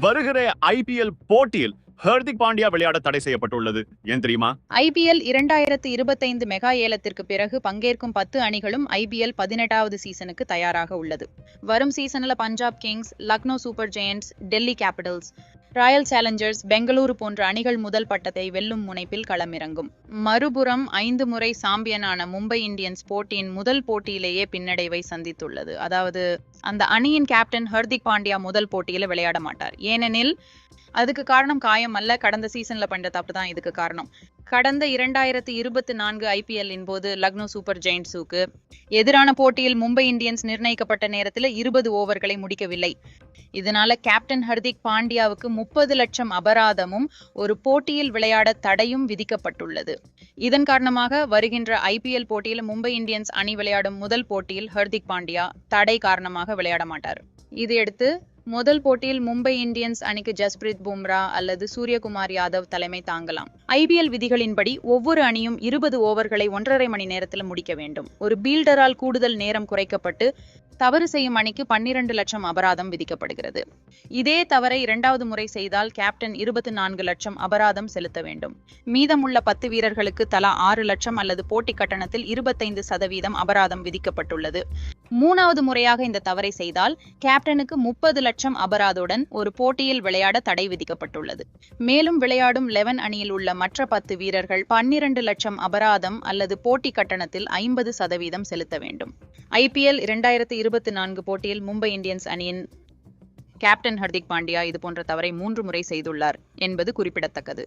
வருகிற ஐபிஎல் போட்டியில் ஹர்திக் பாண்டியா விளையாட தடை செய்யப்பட்டுள்ளது. ஏன் தெரியுமா? ஐபிஎல் 2025 மெகா ஏலத்திற்கு பிறகு பங்கேற்கும் 10 அணிகளும் ஐபிஎல் 18வது சீசனுக்கு தயாராக உள்ளது. வரும் சீசன்ல Punjab Kings, Lucknow super giants, Delhi Capitals, Royal Challengers, Bengaluru போன்ற அணிகள் முதல் பட்டத்தை வெல்லும் முனைப்பில் களமிறங்கும். மறுபுறம் 5 முறை சாம்பியனான மும்பை இந்தியன்ஸ் போட்டியின் முதல் போட்டியிலேயே பின்னடைவை சந்தித்துள்ளது. அதாவது அந்த அணியின் கேப்டன் ஹர்திக் பாண்டியா முதல் போட்டியில விளையாட மாட்டார். ஏனெனில் அதுக்கு காரணம் காயம் அல்ல, கடந்த சீசன்ல பண்ண தப்பு தான் இதுக்கு காரணம். கடந்த 2024 ஐபிஎல்லின் போது லக்னோ சூப்பர் ஜெயண்ட்ஸுக்கு எதிரான போட்டியில் மும்பை இந்தியன்ஸ் நிர்ணயிக்கப்பட்ட நேரத்தில் 20 ஓவர்களை முடிக்கவில்லை. இதனால கேப்டன் ஹர்திக் பாண்டியாவுக்கு 30 லட்சம் அபராதமும் ஒரு போட்டியில் விளையாட தடையும் விதிக்கப்பட்டுள்ளது. இதன் காரணமாக வருகின்ற ஐபிஎல் போட்டியில் மும்பை இந்தியன்ஸ் அணி விளையாடும் முதல் போட்டியில் ஹர்திக் பாண்டியா தடை காரணமாக விளையாட மாட்டார். இதையடுத்து முதல் போட்டியில் மும்பை இந்தியன்ஸ் அணிக்கு ஜஸ்பிரீத் பும்ரா அல்லது சூரியகுமார் யாதவ் தலைமை தாங்கலாம். ஐபிஎல் விதிகளின்படி ஒவ்வொரு அணியும் 20 ஓவர்களை 1.5 மணி நேரத்தில் முடிக்க வேண்டும். ஒரு பீல்டரால் கூடுதல் நேரம் குறைக்கப்பட்டு தவறு செய்யும் அணிக்கு 12 லட்சம் அபராதம் விதிக்கப்படுகிறது. இதே தவறை 2வது முறை செய்தால் கேப்டன் 24 லட்சம் அபராதம் செலுத்த வேண்டும். மீதமுள்ள 10 வீரர்களுக்கு தலா 6 லட்சம் அல்லது போட்டி கட்டணத்தில் 25% அபராதம் விதிக்கப்பட்டுள்ளது. 3வது முறையாக இந்த தவறை செய்தால் கேப்டனுக்கு 30 லட்சம் அபராதுடன் ஒரு போட்டியில் விளையாட தடை விதிக்கப்பட்டுள்ளது. மேலும் விளையாடும் 11 அணியில் உள்ள மற்ற 10 வீரர்கள் 12 லட்சம் அபராதம் அல்லது போட்டி கட்டணத்தில் 50% செலுத்த வேண்டும். ஐபிஎல் 2024 போட்டியில் மும்பை இந்தியன்ஸ் அணியின் கேப்டன் ஹர்திக் பாண்டியா இதுபோன்ற தவறை 3 முறை செய்துள்ளார் என்பது குறிப்பிடத்தக்கது.